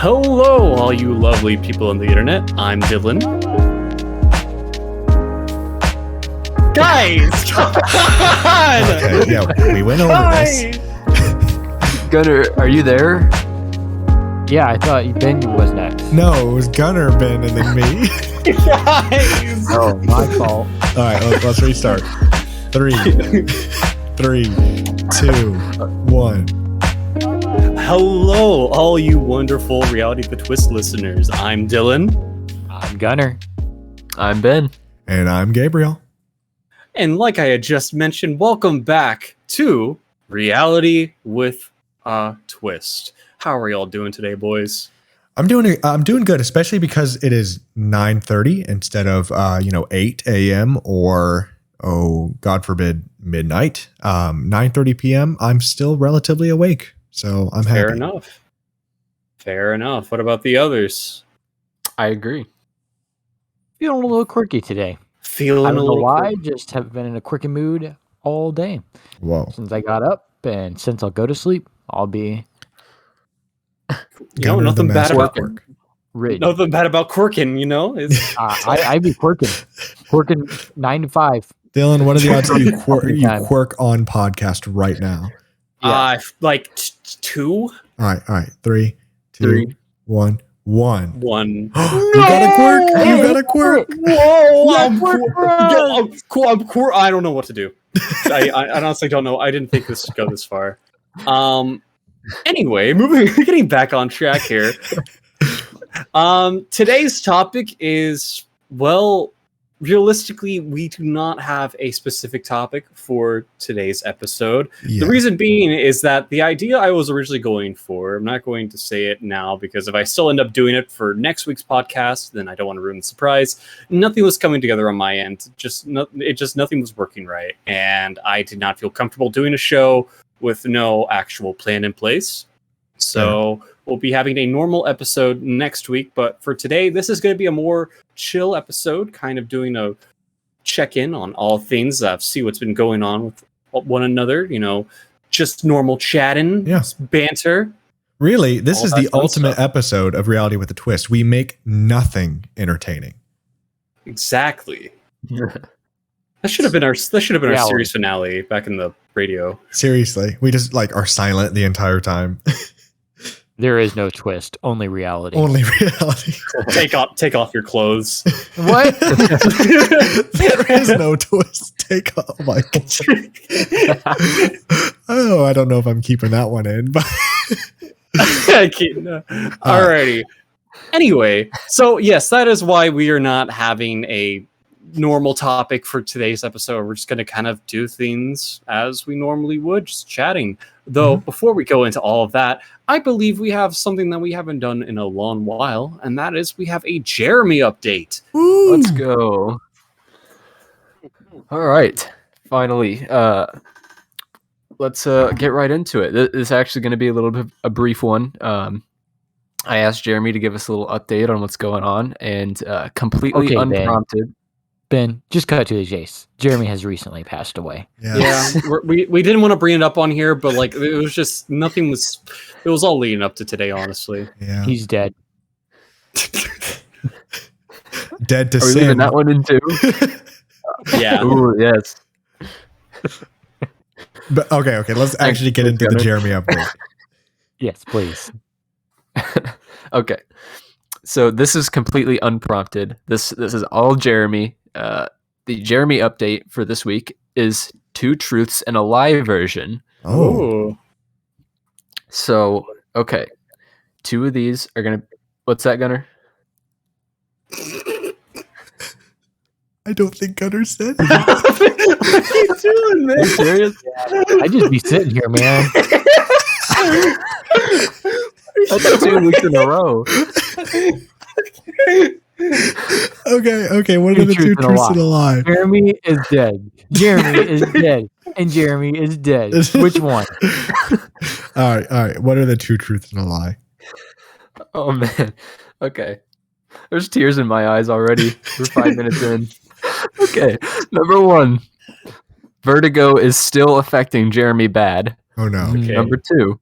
Hello, all you lovely people on the internet. I'm Dylan. Guys, come on! Okay, yeah, we went over this. Gunnar, are you there? Yeah, I thought Ben was next. No, it was Gunnar, Ben, and then me. Guys! Oh, my fault. All right, let's restart. 3, 2, 1. Hello, all you wonderful Reality the Twist listeners. I'm Dylan. I'm Gunnar. I'm Ben. And I'm Gabriel. And like I had just mentioned, welcome back to Reality with a Twist. How are y'all doing today, boys? I'm doing good, especially because it is 9:30 instead of 8 a.m. or God forbid midnight. 9:30 p.m. I'm still relatively awake, so I'm happy. Fair enough. What about the others? I agree. Feeling a little quirky today. I don't know why, just have been in a quirky mood all day. Whoa! Since I got up and since I'll go to sleep, I'll be... Nothing bad about work. Nothing bad about quirking, I be quirking 9 to 5. Dylan, what are the odds that you quirk on podcast right now? Yeah. Like 2. All right. 3, 2, Three. 1. One. You got a quirk. You got a quirk. Whoa! I'm cool. I don't know what to do. I honestly don't know. I didn't think this would go this far. Anyway, getting back on track here. Today's topic is, well, realistically, we do not have a specific topic for today's episode. Yeah. The reason being is that the idea I was originally going for, I'm not going to say it now because if I still end up doing it for next week's podcast, then I don't want to ruin the surprise. Nothing was coming together on my end. Nothing was working right. And I did not feel comfortable doing a show with no actual plan in place. So we'll be having a normal episode next week. But for today, this is going to be a more chill episode, kind of doing a check-in on all things, see what's been going on with one another, just normal chatting, banter. Really, this is the ultimate episode of Reality with a Twist. We make nothing entertaining. Exactly. That should have been our series finale back in the radio. Seriously, we just are silent the entire time. There is no twist, only reality. Only reality. Take off your clothes. What? There is no twist. Take off. Oh my god. Oh, I don't know if I'm keeping that one in, but Alrighty. Anyway, so yes, that is why we are not having a normal topic for today's episode. We're just going to kind of do things as we normally would, just chatting. Though before we go into all of that, I believe we have something that we haven't done in a long while, and that is we have a Jeremy update. Ooh. Let's go. All right. Finally, let's get right into it. This is actually going to be a little bit a brief one. I asked Jeremy to give us a little update on what's going on, and completely unprompted. Ben, just cut to the chase. Jeremy has recently passed away. Yeah, we didn't want to bring it up on here, but it was just it was all leading up to today, honestly. Yeah. He's dead. Dead to Are we sin. leaving that one in too? Yeah. Ooh, yes. But okay, let's actually get into the Jeremy update. Yes, please. Okay. So this is completely unprompted. This is all Jeremy. The Jeremy update for this week is 2 truths and a lie version. Oh. So, okay. 2 of these are going to... What's that, Gunnar? I don't think Gunnar said What are you doing, man? Are you serious? I just be sitting here, man. That's 2 weeks in a row. Okay. What are the 2 truths and a lie? Jeremy is dead. Jeremy is dead. And Jeremy is dead. Which one? All right. What are the 2 truths and a lie? Oh, man. Okay. There's tears in my eyes already. We're 5 minutes in. Okay. Number 1. Vertigo is still affecting Jeremy bad. Oh, no. Okay. Number 2.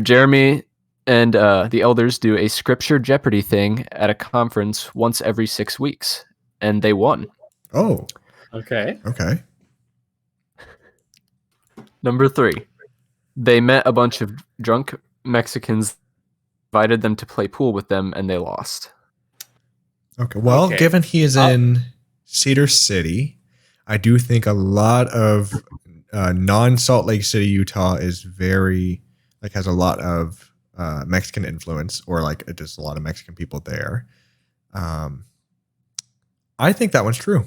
Jeremy And the elders do a scripture Jeopardy thing at a conference once every 6 weeks, and they won. Oh, Okay. okay. Number 3, they met a bunch of drunk Mexicans, invited them to play pool with them, and they lost. Okay. Well, Okay. given he is in Cedar City, I do think a lot of non-Salt Lake City, Utah is very, like, has a lot of Mexican influence, or like just a lot of Mexican people there. I think that one's true.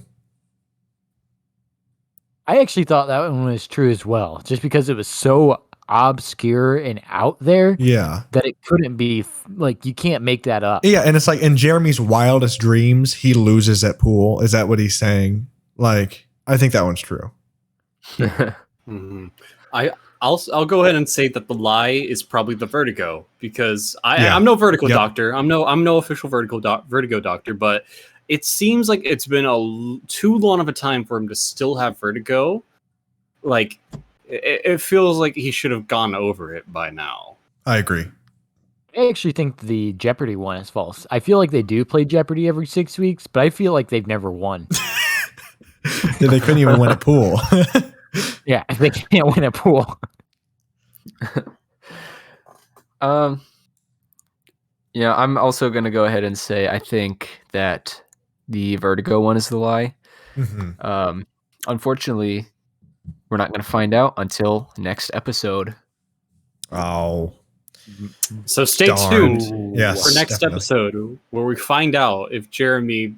I actually thought that one was true as well, just because it was so obscure and out there Yeah. that it couldn't be like, you can't make that up. Yeah, and it's like in Jeremy's wildest dreams, he loses at pool. Is that what he's saying? Like, I think that one's true. Mm-hmm. I'll go ahead and say that the lie is probably the vertigo, because I'm no vertigo doctor. I'm no official vertigo doctor, but it seems like it's been too long of a time for him to still have vertigo. Like, it feels like he should have gone over it by now. I agree. I actually think the Jeopardy one is false. I feel like they do play Jeopardy every 6 weeks, but I feel like they've never won. They couldn't even win a pool. Yeah, they can't win a pool. Yeah, I'm also going to go ahead and say I think that the vertigo one is the lie. Mm-hmm. Unfortunately, we're not going to find out until next episode. Oh. So stay tuned yes, for next definitely. episode, where we find out if Jeremy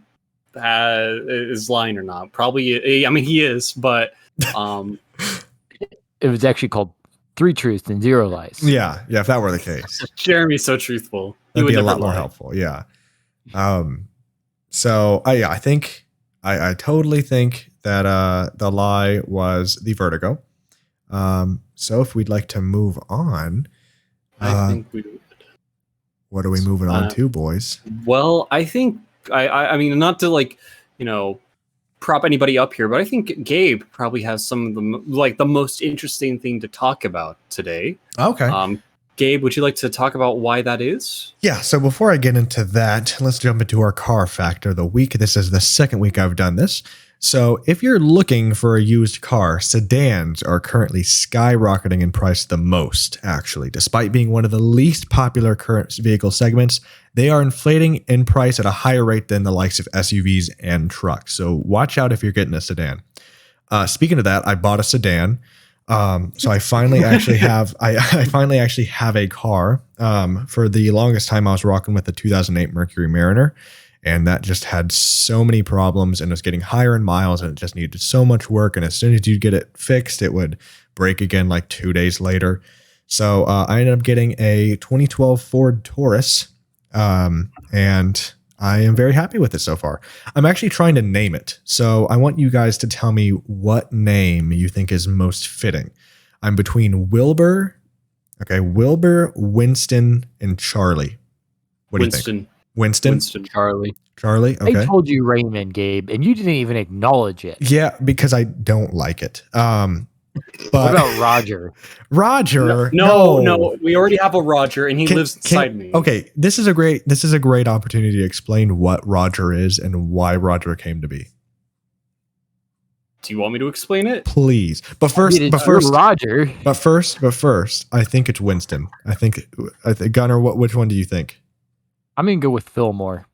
is lying or not. Probably, I mean, he is, but it was actually called 3 Truths and 0 Lies. Yeah, if that were the case. Jeremy's so truthful. That'd be a lot more helpful, yeah. So, I think, I totally think that the lie was the vertigo. So if we'd like to move on, I think we would. What are we moving on to, boys? Well, I think, I mean, not to prop anybody up here, but I think Gabe probably has some of the most interesting thing to talk about today. Okay. Gabe, would you like to talk about why that is? Yeah, so before I get into that, let's jump into our car factor of the week. This is the second week I've done this. So if you're looking for a used car, sedans are currently skyrocketing in price the most, actually. Despite being one of the least popular current vehicle segments, they are inflating in price at a higher rate than the likes of SUVs and trucks. So watch out if you're getting a sedan. Speaking of that, I bought a sedan. So I finally actually have I finally actually have a car. For the longest time I was rocking with the 2008 Mercury Mariner, and that just had so many problems and was getting higher in miles, and it just needed so much work, and as soon as you get it fixed, it would break again like 2 days later. So I ended up getting a 2012 Ford Taurus, and I am very happy with it so far. I'm actually trying to name it. So I want you guys to tell me what name you think is most fitting. I'm between Wilbur, Winston, and Charlie. What do you think? Winston? Charlie. Okay. I told you Raymond, Gabe, and you didn't even acknowledge it. Yeah, because I don't like it. But what about Roger? Roger? No. We already have a Roger, and he lives beside me. Okay, this is a great opportunity to explain what Roger is and why Roger came to be. Do you want me to explain it? Please. But first, Roger. But first, I think it's Winston. I think Gunnar, which one do you think? I'm gonna go with Fillmore.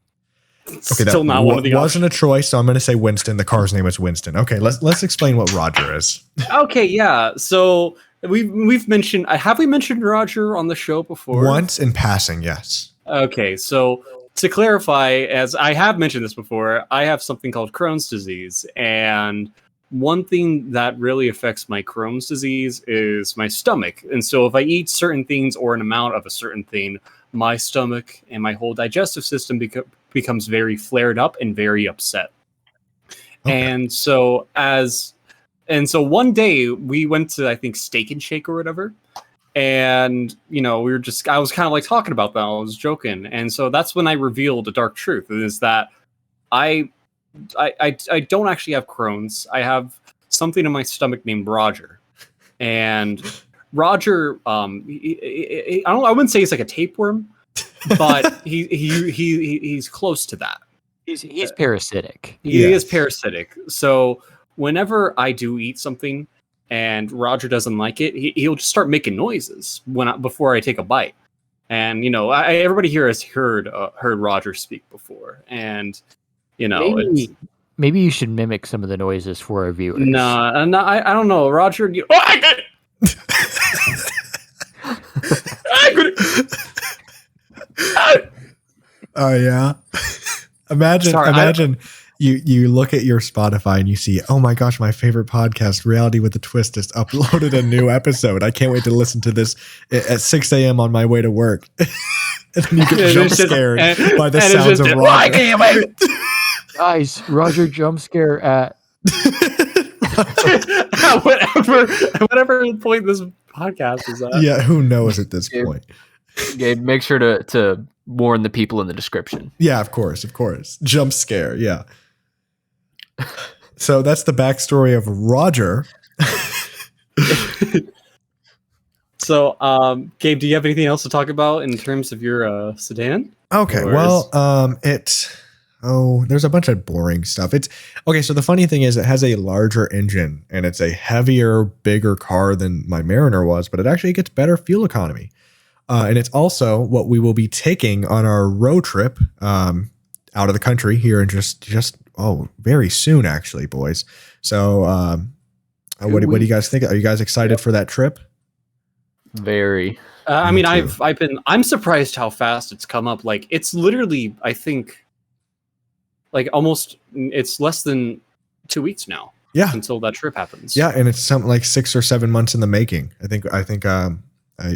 Okay, still not one of the wasn't a choice, so I'm going to say Winston. The car's name is Winston. Okay, let's explain what Roger is. Okay, yeah. So we've mentioned. Have we mentioned Roger on the show before? Once in passing, yes. Okay, so to clarify, as I have mentioned this before, I have something called Crohn's disease, and one thing that really affects my Crohn's disease is my stomach. And so if I eat certain things or an amount of a certain thing, my stomach and my whole digestive system becomes very flared up and very upset. Okay. And so one day we went to, I think, Steak and Shake or whatever. And, I was kind of like talking about that. I was joking. And so that's when I revealed a dark truth, is that I don't actually have Crohn's. I have something in my stomach named Roger. And Roger, I wouldn't say he's like a tapeworm, but he's close to that. He's parasitic. He is parasitic. So whenever I do eat something and Roger doesn't like it, he'll just start making noises before I take a bite. And everybody here has heard Roger speak before, and maybe you should mimic some of the noises for our viewers. No, I don't know, Roger. Oh yeah. Imagine you look at your Spotify and you see, oh my gosh, my favorite podcast, Reality with a Twist, has uploaded a new episode. I can't wait to listen to this at 6 a.m. on my way to work. And then you get jump scared by the sounds of Roger. I can't wait. Guys, Roger jump scare at whatever point this podcast is at. Yeah, who knows at this point? Gabe, make sure to warn the people in the description. Yeah, of course. Jump scare, yeah. So that's the backstory of Roger. So, Gabe, do you have anything else to talk about in terms of your sedan? Okay, there's a bunch of boring stuff. So the funny thing is it has a larger engine and it's a heavier, bigger car than my Mariner was, but it actually gets better fuel economy. And it's also what we will be taking on our road trip out of the country here in just very soon, actually, boys. So what do you guys think? Are you guys excited for that trip? Very. I'm surprised how fast it's come up. Like, it's literally, I think, like it's less than 2 weeks now. Yeah. Until that trip happens. Yeah. And it's something like 6 or 7 months in the making. I think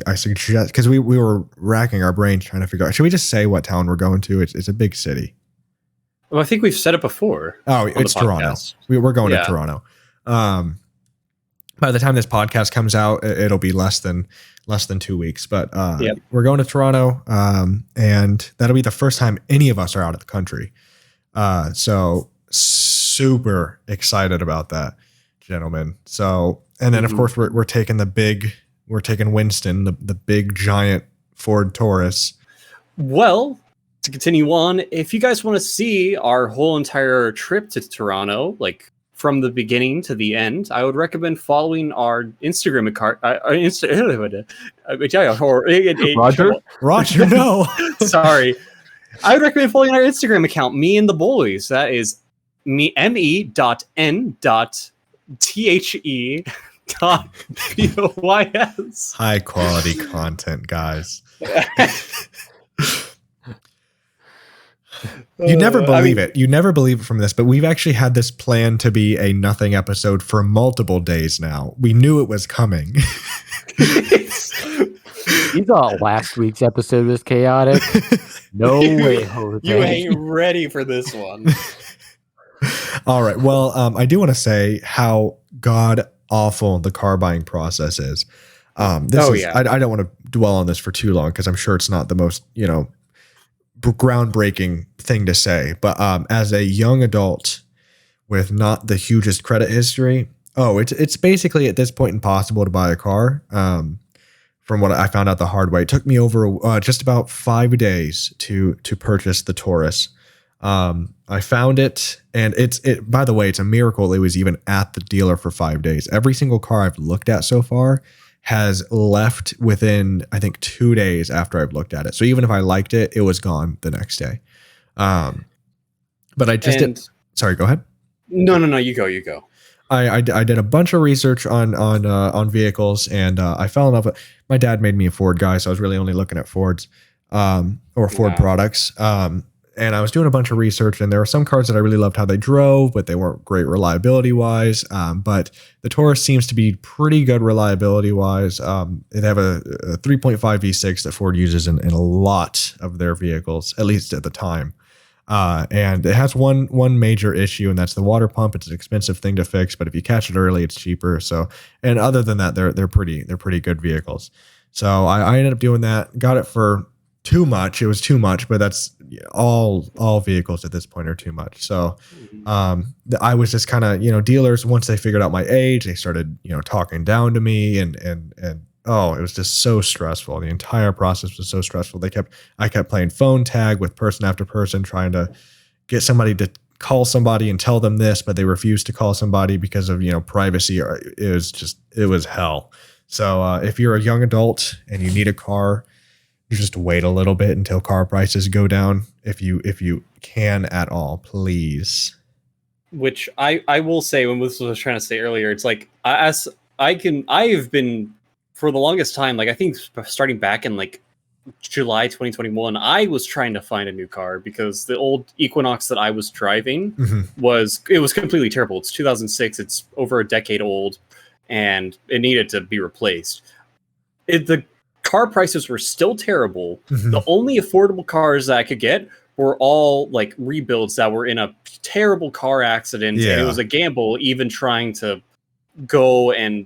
I suggest, because we were racking our brains trying to figure out, should we just say what town we're going to? It's a big city. Well, I think we've said it before. Oh, it's Toronto. We're going to Toronto. By the time this podcast comes out, it'll be less than 2 weeks. But we're going to Toronto, and that'll be the first time any of us are out of the country. So super excited about that, gentlemen. So, and then of course we're taking Winston, the big giant Ford Taurus. Well, to continue on, if you guys want to see our whole entire trip to Toronto, like from the beginning to the end, I would recommend following our Instagram account. Roger, no. Sorry. I would recommend following our Instagram account, Me and the Boys. That is me.n.the.boys. High quality content, guys. You never believe it. You never believe it from this, but we've actually had this plan to be a nothing episode for multiple days now. We knew it was coming. You thought last week's episode was chaotic? No way, Jose. You ain't ready for this one. All right. Well, I do want to say how god awful the car buying process is. I don't want to dwell on this for too long because I'm sure it's not the most, groundbreaking thing to say. But as a young adult with not the hugest credit history, it's basically at this point impossible to buy a car. From what I found out the hard way, it took me over just about 5 days to purchase the Taurus. I found it, and by the way, it's a miracle it was even at the dealer for 5 days. Every single car I've looked at so far has left within, I think, 2 days after I've looked at it. So even if I liked it, it was gone the next day. But I just did. Sorry, go ahead. No, you go. I did a bunch of research on vehicles, and I fell in love with. My dad made me a Ford guy, so I was really only looking at Fords or Ford products. And I was doing a bunch of research, and there were some cars that I really loved how they drove, but they weren't great reliability wise. But the Taurus seems to be pretty good reliability wise. They have a 3.5 V6 that Ford uses in a lot of their vehicles, at least at the time. And it has one major issue, and that's the water pump. It's an expensive thing to fix, but if you catch it early, it's cheaper. So, and other than that, they're pretty good vehicles. So I ended up doing that. Got it for too much. It was too much, but that's all vehicles at this point are too much. So, I was just kind of, dealers, once they figured out my age, they started, talking down to me and it was just so stressful. The entire process was so stressful. I kept playing phone tag with person after person, trying to get somebody to call somebody and tell them this, but they refused to call somebody because of, privacy. It was hell. So if you're a young adult and you need a car, you just wait a little bit until car prices go down. If you can at all, please. Which I will say, when this was trying to say earlier, it's like, I have been for the longest time, like I think starting back in like July 2021, I was trying to find a new car because the old Equinox that I was driving was completely terrible. It's 2006. It's over a decade old, and it needed to be replaced. The car prices were still terrible. The only affordable cars that I could get were all like rebuilds that were in a terrible car accident, and it was a gamble even trying to go and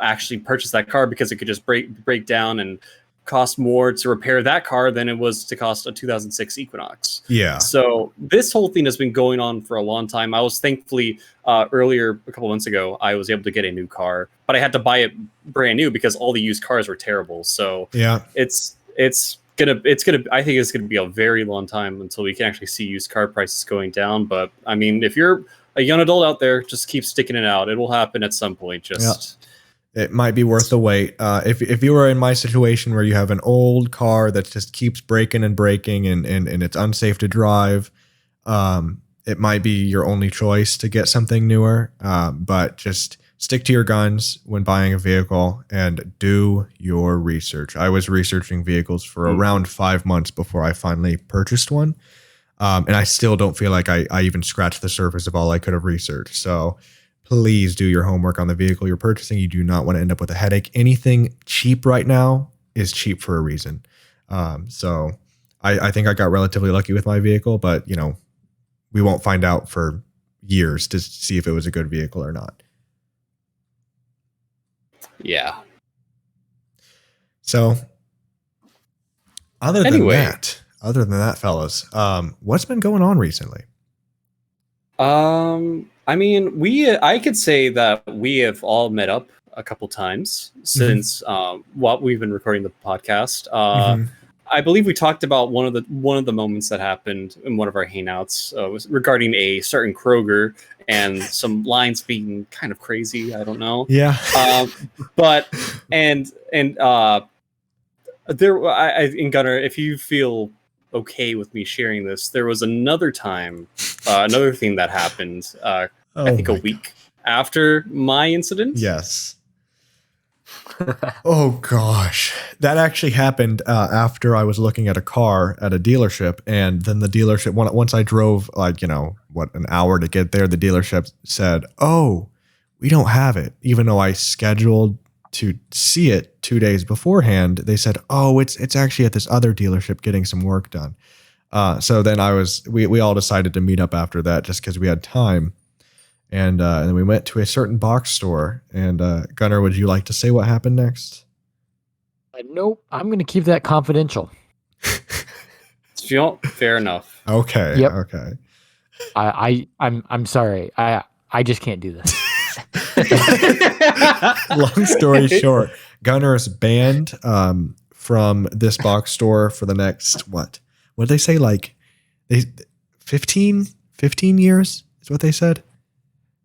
actually purchase that car because it could just break down and cost more to repair that car than it was to cost a 2006 Equinox. Yeah. So this whole thing has been going on for a long time. I was thankfully earlier, a couple months ago, I was able to get a new car, but I had to buy it brand new because all the used cars were terrible. So yeah, it's gonna I think it's gonna be a very long time until we can actually see used car prices going down. But I mean, if you're a young adult out there, just keep sticking it out. It will happen at some point. It might be worth the wait. If you were in my situation where you have an old car that just keeps breaking and breaking and it's unsafe to drive, it might be your only choice to get something newer. But just stick to your guns when buying a vehicle and do your research. I was researching vehicles for around 5 months before I finally purchased one. And I still don't feel like I even scratched the surface of all I could have researched. So please do your homework on the vehicle you're purchasing. You do not want to end up with a headache. Anything cheap right now is cheap for a reason. So I think I got relatively lucky with my vehicle, but we won't find out for years to see if it was a good vehicle or not. Yeah. So other than that, fellas, what's been going on recently? I mean, I could say that we have all met up a couple times since what we've been recording the podcast. I believe we talked about one of the moments that happened in one of our hangouts was regarding a certain Kroger and some lines being kind of crazy. I don't know. Yeah. But Gunnar, if you feel okay with me sharing this, there was another time, another thing that happened. I think a week after my incident. Yes. Oh gosh, that actually happened after I was looking at a car at a dealership, and then the dealership, once I drove an hour to get there, the dealership said, "Oh, we don't have it," even though I scheduled to see it 2 days beforehand. They said, "Oh, it's actually at this other dealership getting some work done." So then we all decided to meet up after that just because we had time. And then we went to a certain box store. And Gunnar, would you like to say what happened next? Nope. I'm going to keep that confidential. Fair enough. Okay. Yep. Okay. I'm sorry. I just can't do this. Long story short, Gunnar is banned from this box store for the next what did they say? 15 years is what they said.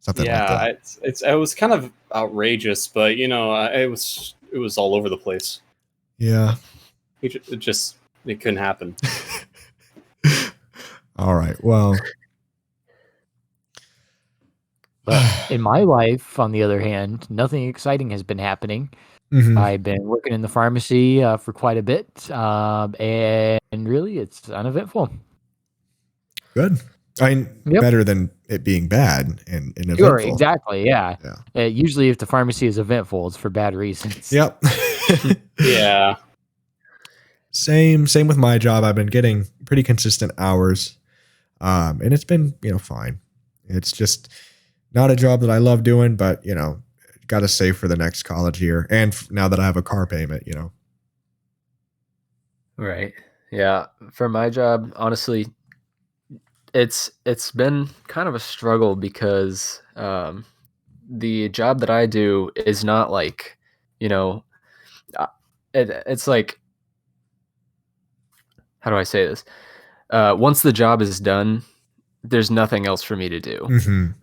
Something like that. It was kind of outrageous, but it was all over the place. Yeah. It couldn't happen. All right. Well, but in my life, on the other hand, nothing exciting has been happening. I've been working in the pharmacy for quite a bit, and really, it's uneventful. Good. I mean, better than it being bad and eventful. Sure, exactly. Yeah. Usually, if the pharmacy is eventful, it's for bad reasons. Yep. Yeah. Same with my job. I've been getting pretty consistent hours, and it's been fine. It's just not a job that I love doing, but got to save for the next college year, and now that I have a car payment, Right. Yeah. For my job, honestly, it's been kind of a struggle because the job that I do is not like, it's like, how do I say this? Once the job is done, there's nothing else for me to do.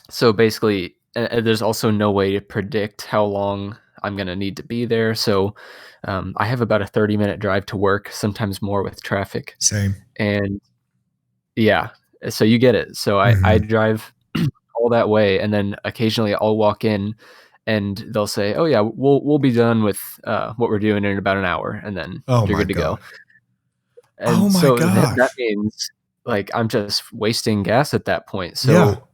So basically, there's also no way to predict how long I'm going to need to be there. So I have about a 30-minute drive to work, sometimes more with traffic. Same. And yeah, so you get it. So I drive all that way, and then occasionally I'll walk in and they'll say, "Oh yeah, we'll be done with what we're doing in about an hour," and then you're good to go. And so that means like I'm just wasting gas at that point. So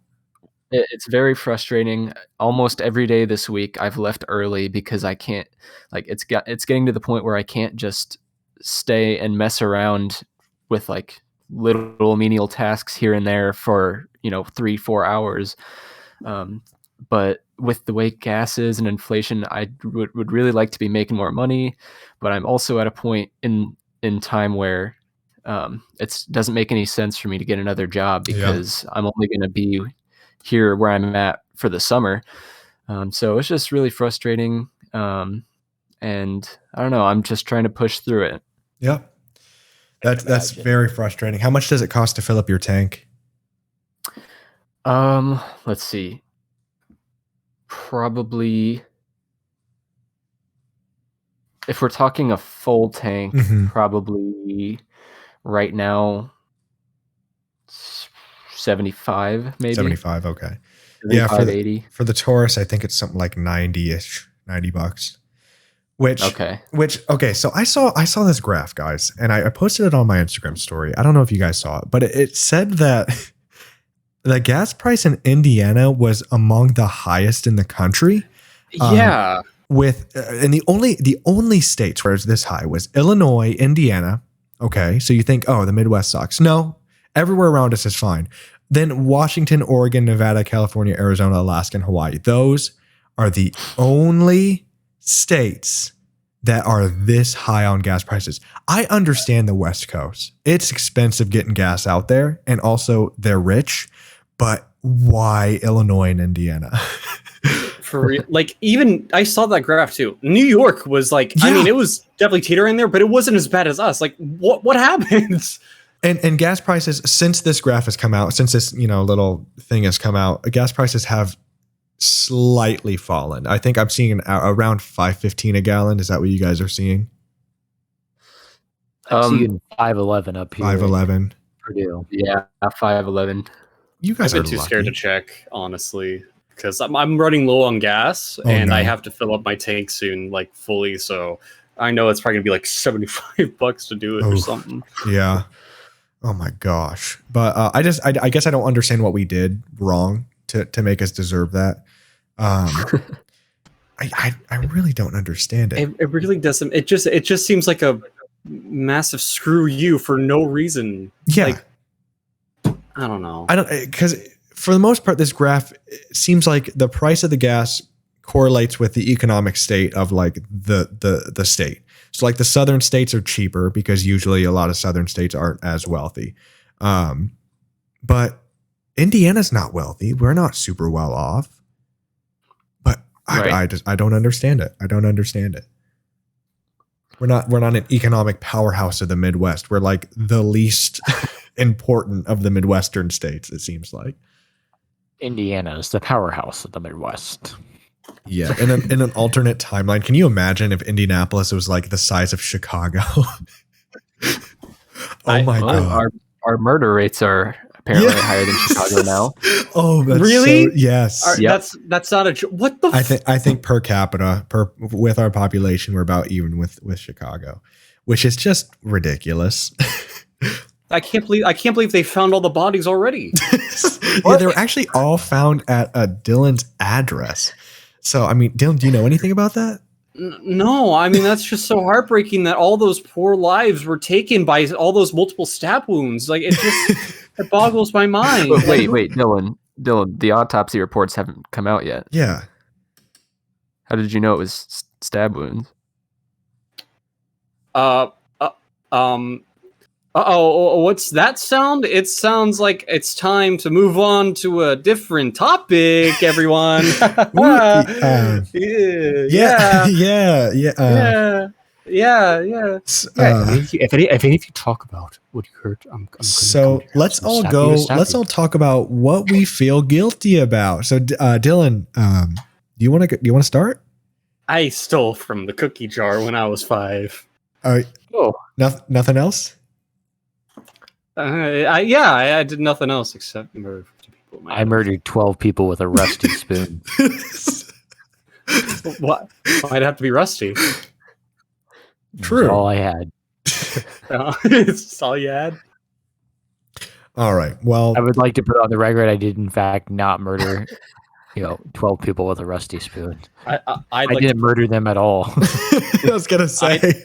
it's very frustrating. Almost every day this week I've left early because I can't, like, it's getting to the point where I can't just stay and mess around with like little menial tasks here and there for 3-4 hours. But with the way gas is and inflation, I would really like to be making more money, but I'm also at a point in time where it doesn't make any sense for me to get another job because I'm only going to be here where I'm at for the summer. So it's just really frustrating. And I don't know, I'm just trying to push through it. Yep. That's very frustrating. How much does it cost to fill up your tank? Let's see. Probably, if we're talking a full tank, probably right now 75, maybe 75. Okay. 75, 80 for the Taurus, I think it's something like $90-ish, $90. Which so I saw this graph, guys, and I posted it on my Instagram story. I don't know if you guys saw it, but it said that the gas price in Indiana was among the highest in the country. Yeah. And the only states where it's this high was Illinois, Indiana. Okay, so you think, oh, the Midwest sucks. No, everywhere around us is fine. Then Washington, Oregon, Nevada, California, Arizona, Alaska, and Hawaii. Those are the only states that are this high on gas prices. I understand the West Coast. It's expensive getting gas out there, and also they're rich, but why Illinois and Indiana? For real, like, even I saw that graph too. New York was like, I mean, it was definitely teetering there, but it wasn't as bad as us. Like, what happens? And gas prices, since this graph has come out, since this little thing has come out, gas prices have slightly fallen. I think I'm seeing around $5.15 a gallon. Is that what you guys are seeing? I'm seeing $5.11 up here. $5.11. Purdue. Yeah, $5.11. You guys I've been too scared to check, honestly, because I'm running low on gas, and I have to fill up my tank soon, like fully. So I know it's probably gonna be like $75 to do it or something. Yeah. Oh my gosh. But I guess I don't understand what we did wrong to make us deserve that. I really don't understand it. It really doesn't. It just seems like a massive screw you for no reason. Yeah. Like, I don't know. Because for the most part, this graph seems like the price of the gas correlates with the economic state of like the state. So like the southern states are cheaper because usually a lot of southern states aren't as wealthy. But Indiana's not wealthy. We're not super well off. But I don't understand it. I don't understand it. We're not an economic powerhouse of the Midwest. We're like the least important of the Midwestern states, it seems like. Indiana is the powerhouse of the Midwest. Yeah, in an alternate timeline, can you imagine if Indianapolis was like the size of Chicago? Oh my god! Our murder rates are apparently higher than Chicago now. Oh, that's really? So, yes. That's not a. What the? I think per capita, with our population, we're about even with Chicago, which is just ridiculous. I can't believe they found all the bodies already. Yeah, they were actually all found at Dylan's address. So, I mean, Dylan, do you know anything about that? No, I mean, that's just so heartbreaking that all those poor lives were taken by all those multiple stab wounds. Like, it boggles my mind. But wait, Dylan, the autopsy reports haven't come out yet. Yeah. How did you know it was stab wounds? Uh-oh, what's that sound? It sounds like it's time to move on to a different topic, everyone. Ooh, yeah, yeah, yeah, yeah, yeah. yeah. If any of you talk about what you heard, I'm gonna So come let's all go. Let's all talk about what we feel guilty about. So, Dylan, do you want to start? I stole from the cookie jar when I was 5. Oh, Nothing else. I did nothing else except murder 50 people. I murdered 12 people with a rusty spoon. What? Why'd it have to be rusty? True. That's all I had. It's all you had? All right. Well, I would like to put on the record I did in fact not murder 12 people with a rusty spoon. I didn't murder them at all. I was gonna say.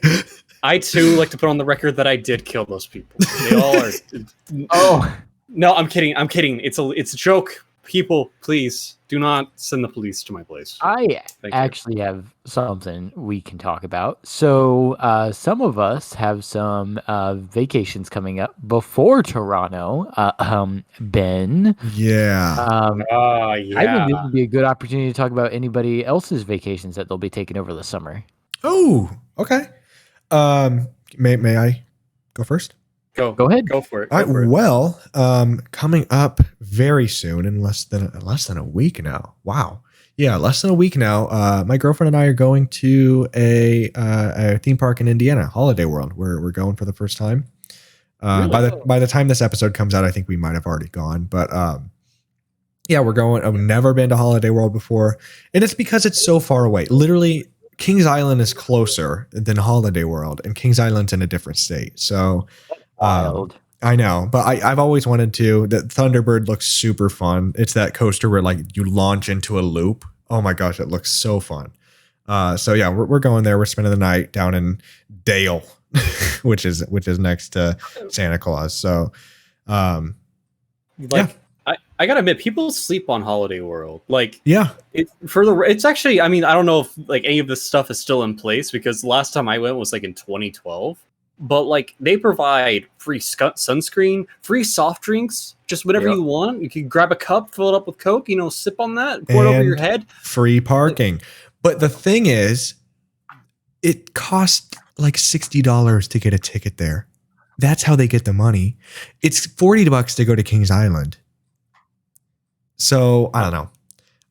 I too like to put on the record that I did kill those people. They all are. Oh no, I'm kidding. It's a joke. People, please do not send the police to my place. I actually have something we can talk about. So some of us have some vacations coming up before Toronto. Ben. Yeah. Yeah. I think this would be a good opportunity to talk about anybody else's vacations that they'll be taking over the summer. Oh, okay. May I go first? Go ahead. Go for it. All right. Well, coming up very soon, in less than a week now. Wow. Yeah, less than a week now. My girlfriend and I are going to a theme park in Indiana, Holiday World, where we're going for the first time. Really? By the time this episode comes out, I think we might have already gone. But yeah, we're going. I've never been to Holiday World before, and it's because it's so far away. Literally, Kings Island is closer than Holiday World, and Kings Island's in a different state. So. Wild. I know, but I've always wanted to. That Thunderbird looks super fun. It's that coaster where like you launch into a loop. Oh my gosh, it looks so fun. So yeah, we're going there. We're spending the night down in Dale, which is next to Santa Claus. So, yeah. I gotta admit, people sleep on Holiday World. Like, yeah, it's actually. I mean, I don't know if like any of this stuff is still in place because last time I went was like in 2012. But like they provide free sunscreen, free soft drinks, just whatever you want. You can grab a cup, fill it up with Coke, sip on that, pour it over your head. Free parking. But the thing is, it costs like $60 to get a ticket there. That's how they get the money. It's $40 to go to Kings Island. So I don't know.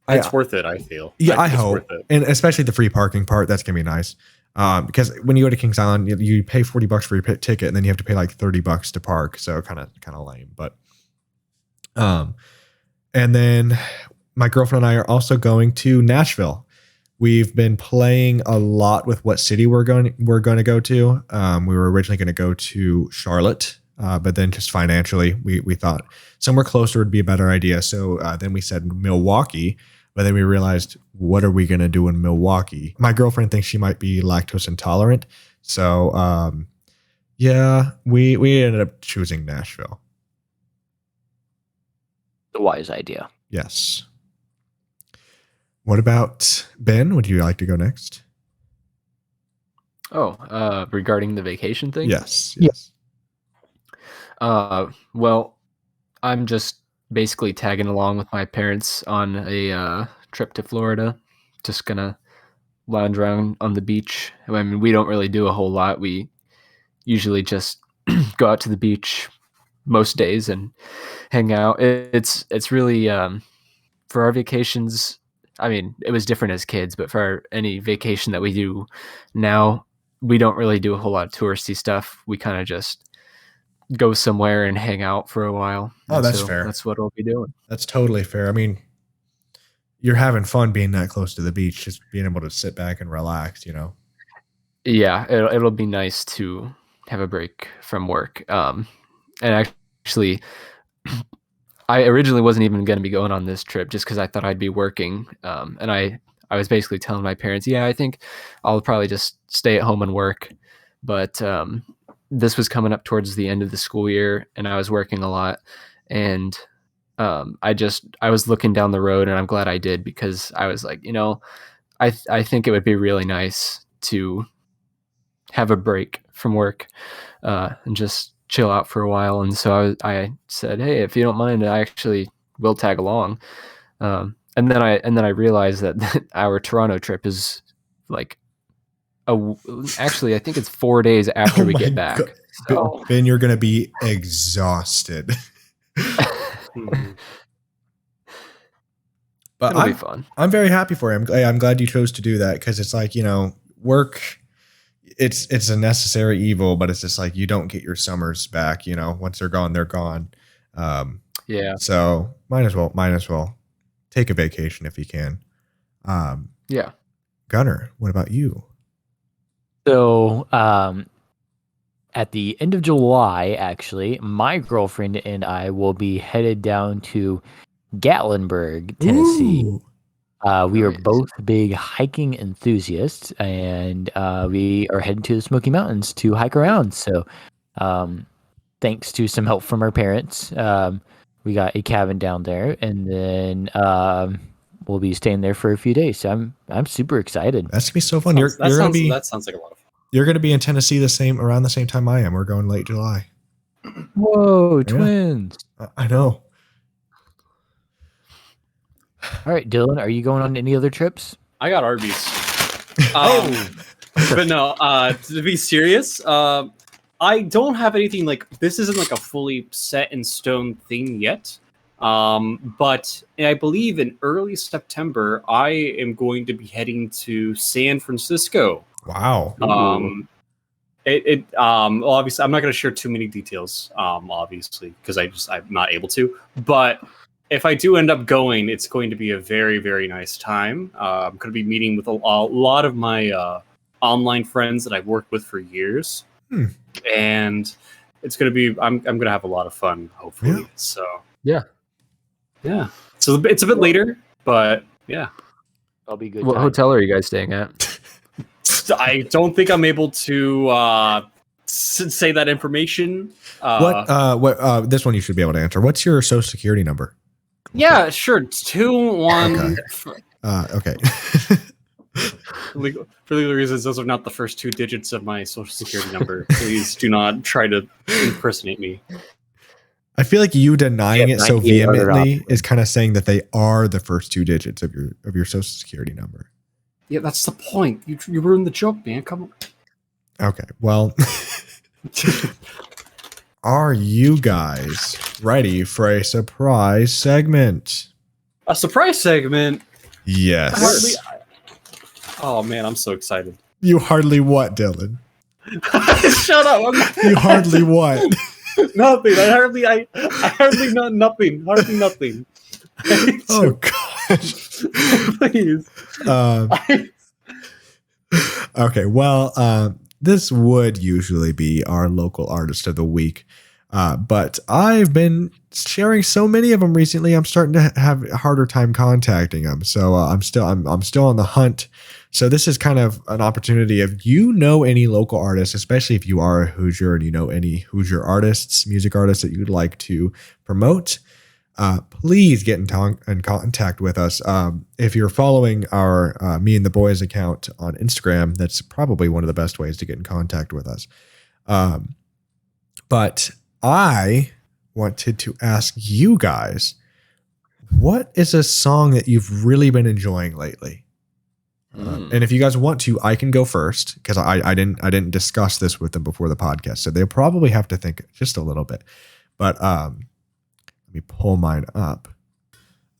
It's worth it, I feel. Yeah, I hope. And especially the free parking part, that's gonna be nice. Because when you go to Kings Island, you pay $40 for your ticket, and then you have to pay like $30 to park. So kind of lame. But, and then my girlfriend and I are also going to Nashville. We've been playing a lot with what city we're going to go to. We were originally going to go to Charlotte, but then just financially, we thought somewhere closer would be a better idea. So then we said Milwaukee. But then we realized, what are we going to do in Milwaukee? My girlfriend thinks she might be lactose intolerant. So, yeah, we ended up choosing Nashville. The wise idea. Yes. What about Ben? Would you like to go next? Oh, regarding the vacation thing? Yes. Well, I'm just basically tagging along with my parents on a trip to Florida. Just gonna lounge around on the beach. I mean, we don't really do a whole lot. We usually just go out to the beach most days and hang out. It's really for our vacations. I mean, it was different as kids, but for any vacation that we do now, we don't really do a whole lot of touristy stuff. We kind of just go somewhere and hang out for a while. Oh, that's fair. That's what we'll be doing. That's totally fair. I mean, you're having fun being that close to the beach, just being able to sit back and relax, Yeah, it'll be nice to have a break from work. And actually, I originally wasn't even going to be going on this trip just because I thought I'd be working. And I was basically telling my parents, yeah, I think I'll probably just stay at home and work. But this was coming up towards the end of the school year, and I was working a lot. And I was looking down the road, and I'm glad I did, because I was like, I think it would be really nice to have a break from work and just chill out for a while, and so I said, hey, if you don't mind, I actually will tag along. And then I realized that our Toronto trip is like actually I think it's 4 days after we get back. So. Ben, you're gonna be exhausted. But It'll be fun. I'm very happy for you. I'm glad you chose to do that, because it's like, work. It's a necessary evil, but it's just like you don't get your summers back. Once they're gone, they're gone. Yeah. So might as well take a vacation if you can. Yeah. Gunnar, what about you? So, at the end of July, actually, my girlfriend and I will be headed down to Gatlinburg, Tennessee. Ooh. We are both big hiking enthusiasts, and we are heading to the Smoky Mountains to hike around. So, thanks to some help from our parents, we got a cabin down there, and then we'll be staying there for a few days. So I'm super excited. That's gonna be so fun. That sounds like a lot of fun. You're gonna be in Tennessee around the same time I am. We're going late July. Whoa, twins! I know. All right, Dylan, are you going on any other trips? I got Arby's. But no, to be serious, I don't have anything like this. Isn't like a fully set in stone thing yet. But I believe in early September, I am going to be heading to San Francisco. Wow. Well, obviously, I'm not going to share too many details, obviously, because I'm not able to. But if I do end up going, it's going to be a very, very nice time. I'm going to be meeting with a lot of my online friends that I've worked with for years, and it's going to be. I'm going to have a lot of fun, hopefully. Yeah. So yeah. So it's a bit later, but yeah, I'll be good. What hotel are you guys staying at? I don't think I'm able to say that information. What? This one you should be able to answer. What's your social security number? Yeah, sure. It's 2-1. Okay. For legal reasons, those are not the first 2 digits of my social security number. Please do not try to impersonate me. I feel like you denying it so vehemently is kind of saying that they are the first 2 digits of your social security number. Yeah, that's the point. You ruined the joke, man. Come on. Okay. Well, are you guys ready for a surprise segment? A surprise segment? Yes. Oh man, I'm so excited. You hardly what, Dylan? Shut up. You hardly what? Nothing. I hardly know nothing. Hardly nothing. Oh gosh. Please. Okay. Well, this would usually be our local artist of the week, but I've been sharing so many of them recently. I'm starting to have a harder time contacting them. So I'm still on the hunt. So this is kind of an opportunity. If you know any local artists, especially if you are a Hoosier and you know any Hoosier artists, music artists that you'd like to promote, please get in contact with us. If you're following our Me and the Boys account on Instagram, that's probably one of the best ways to get in contact with us. But I wanted to ask you guys, what is a song that you've really been enjoying lately? And if you guys want to, I can go first, because I didn't discuss this with them before the podcast, so they'll probably have to think just a little bit. But let me pull mine up.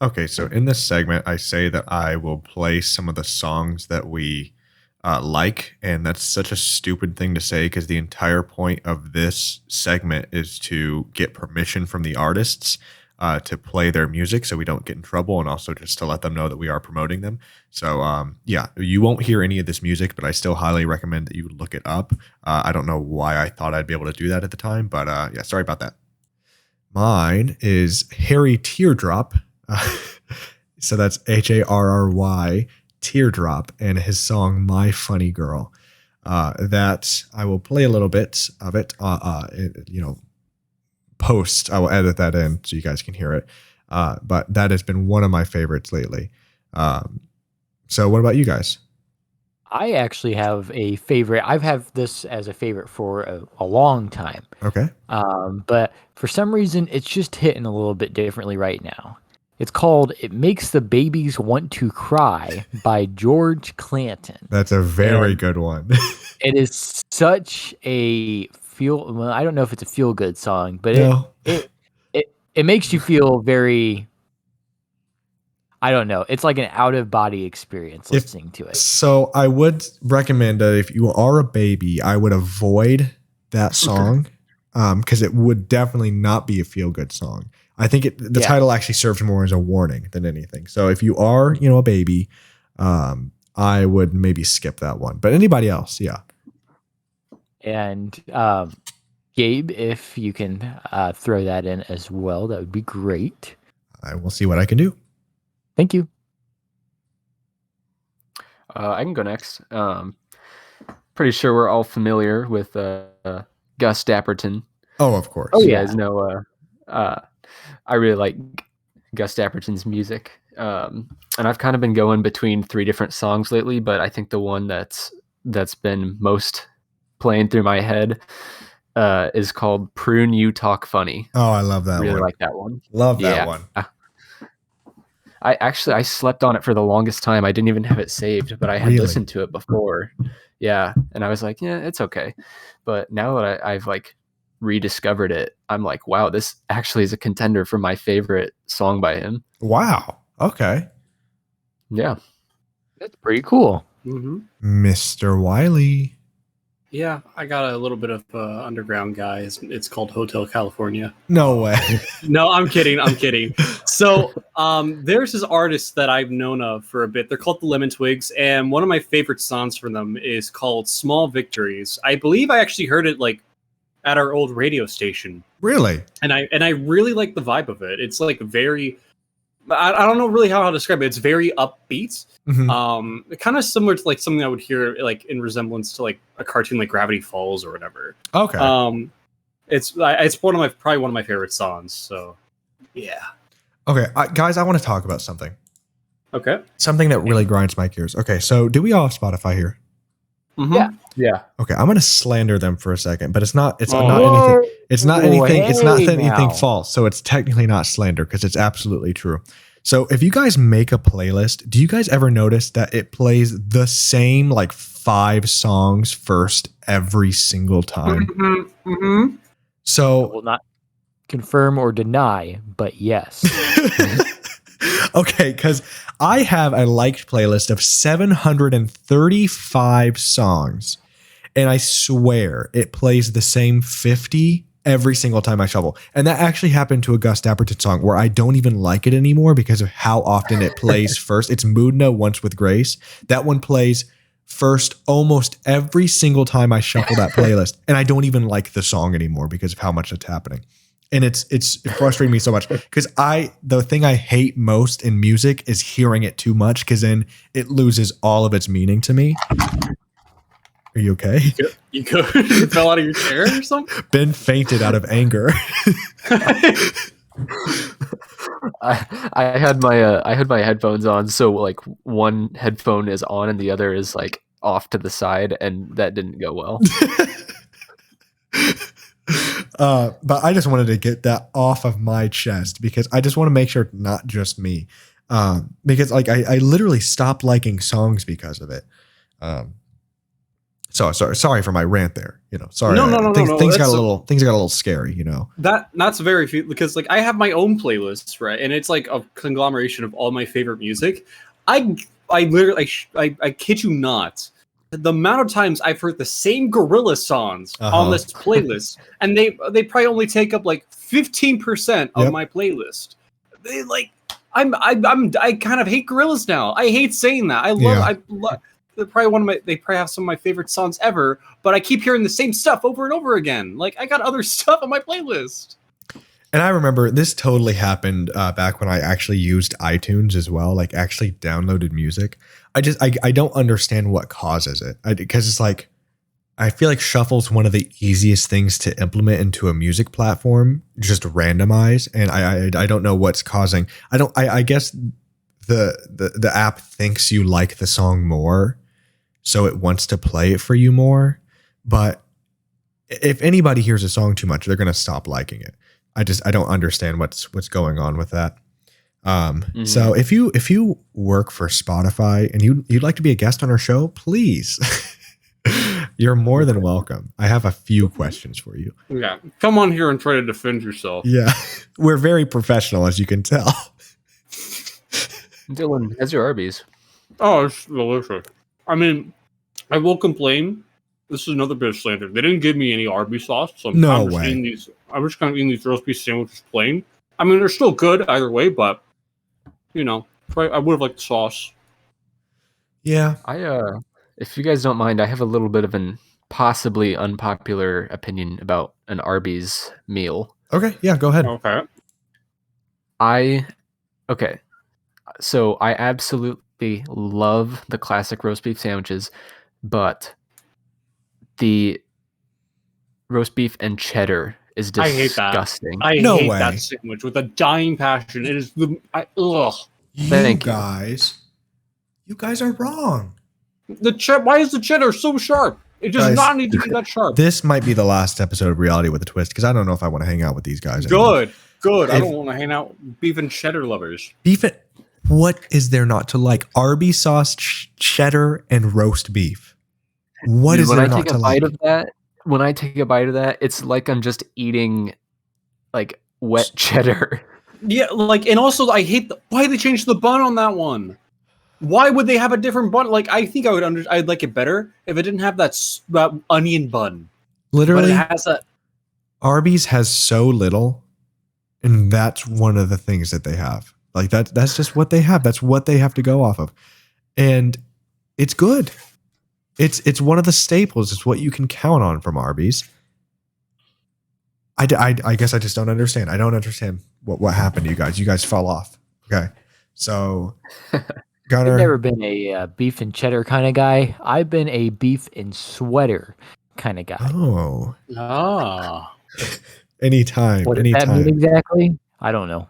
Okay, so in this segment, I say that I will play some of the songs that we like, and that's such a stupid thing to say, because the entire point of this segment is to get permission from the artists to play their music so we don't get in trouble, and also just to let them know that we are promoting them. So yeah, you won't hear any of this music, but I still highly recommend that you look it up. I don't know why I thought I'd be able to do that at the time, but yeah, sorry about that. Mine is Harry Teardrop. So that's Harry Teardrop, and his song My Funny Girl. That I will play a little bit of it, post. I will edit that in so you guys can hear it. But that has been one of my favorites lately. So what about you guys? I actually have a favorite. I've had this as a favorite for a long time. Okay. But for some reason, it's just hitting a little bit differently right now. It's called "It Makes the Babies Want to Cry" by George Clanton. That's a very good one. It is such a well, I don't know if it's a feel good song, but No. it makes you feel very, I don't know. It's like an out of body experience listening to it. So I would recommend that if you are a baby, I would avoid that song because it would definitely not be a feel good song. I think the title actually serves more as a warning than anything. So if you are, a baby, I would maybe skip that one. But anybody else, yeah. And Gabe, if you can throw that in as well, that would be great. I will see what I can do. Thank you. I can go next. Pretty sure we're all familiar with Gus Dapperton. Oh, of course. You guys know I really like Gus Dapperton's music. And I've kind of been going between 3 different songs lately, but I think the one that's been most playing through my head is called "Prune You Talk Funny." Oh, I love that one. Really like that one. Love that one. I slept on it for the longest time. I didn't even have it saved, but I had listened to it before. Yeah. And I was like, yeah, it's okay. But now that I've like rediscovered it, I'm like, wow, this actually is a contender for my favorite song by him. Wow. Okay. Yeah. That's pretty cool. Mm-hmm. Mr. Wiley. Yeah, I got a little bit of underground guy. It's called Hotel California. No way. No, I'm kidding. I'm kidding. So there's this artist that I've known of for a bit. They're called the Lemon Twigs, and one of my favorite songs from them is called "Small Victories." I believe I actually heard it like at our old radio station. Really? And I really like the vibe of it. It's like very, I don't know really how to describe it. It's very upbeat. Mm-hmm. Kind of similar to like something I would hear like in resemblance to like a cartoon like Gravity Falls or whatever. Okay. It's probably one of my favorite songs. So yeah. Okay, guys, I want to talk about something. Okay. Something that really grinds my gears. Okay, so do we all have Spotify here? Mm-hmm. Yeah. Okay, I'm going to slander them for a second, but it's not anything. It's not anything. It's not anything false. So it's technically not slander because it's absolutely true. So if you guys make a playlist, do you guys ever notice that it plays the same like 5 songs first every single time? Mm-hmm. Mm-hmm. So I will not confirm or deny, but yes. Okay, because I have a liked playlist of 735 songs, and I swear it plays the same 50 every single time I shuffle. And that actually happened to a Gus Dapperton song where I don't even like it anymore because of how often it plays first. It's Moodna Once with Grace. That one plays first almost every single time I shuffle that playlist, and I don't even like the song anymore because of how much it's happening. And it's frustrating me so much because the thing I hate most in music is hearing it too much because then it loses all of its meaning to me. Are you okay? You fell out of your chair or something? Ben fainted out of anger. I had my headphones on, so like one headphone is on and the other is like off to the side, and that didn't go well. But I just wanted to get that off of my chest because I just want to make sure it's not just me. Because like I literally stopped liking songs because of it. So sorry for my rant there. Sorry. No. Things got a little scary. That's very few because like I have my own playlist, right? And it's like a conglomeration of all my favorite music. I literally I kid you not. The amount of times I've heard the same Gorilla songs on this playlist, and they probably only take up like 15% of my playlist. They like I kind of hate Gorillaz now. I hate saying that. I love they're probably they probably have some of my favorite songs ever, but I keep hearing the same stuff over and over again. Like I got other stuff on my playlist. And I remember this totally happened back when I actually used iTunes as well, like actually downloaded music. I don't understand what causes it because it's like, I feel like shuffle's one of the easiest things to implement into a music platform, just randomize. And I don't know what's causing. I guess the app thinks you like the song more. so it wants to play it for you more. But if anybody hears a song too much, they're going to stop liking it. I don't understand what's going on with that. So if you work for Spotify and you'd like to be a guest on our show, please, you're more than welcome. I have a few questions for you. Yeah, come on here and try to defend yourself. Yeah, we're very professional, as you can tell. Dylan, how's your Arby's? Oh, it's delicious. I mean, I will complain. This is another bit of slander. They didn't give me any Arby's sauce, so I'm just kind of eating these roast beef sandwiches plain. I mean, they're still good either way, but you know, I would have liked the sauce. Yeah. If you guys don't mind, I have a little bit of an possibly unpopular opinion about an Arby's meal. Okay. Yeah, go ahead. Okay. So I absolutely love the classic roast beef sandwiches, but the roast beef and cheddar is disgusting. I hate that sandwich with a dying passion. It is ugh. You guys are wrong. Why is the cheddar so sharp? It does not need to be that sharp. This might be the last episode of Reality with a Twist because I don't know if I want to hang out with these guys anymore. Good. I don't want to hang out with beef and cheddar lovers. What is there not to like? Arby's sauce, cheddar, and roast beef. What is there not to like? When I take a bite of that, it's like I'm just eating like wet cheddar. Yeah, and also I hate why they changed the bun on that one. Why would they have a different bun? Like, I think I'd like it better if it didn't have that onion bun. Literally, but it has that. Arby's has so little, and that's one of the things that they have. Like that's just what they have. That's what they have to go off of, and it's good. It's one of the staples. It's what you can count on from Arby's. I guess I just don't understand. I don't understand what happened to you guys. You guys fell off. Okay, so Gunner, I've never been a beef and cheddar kind of guy. I've been a beef and sweater kind of guy. Oh, anytime. What does that mean exactly? I don't know.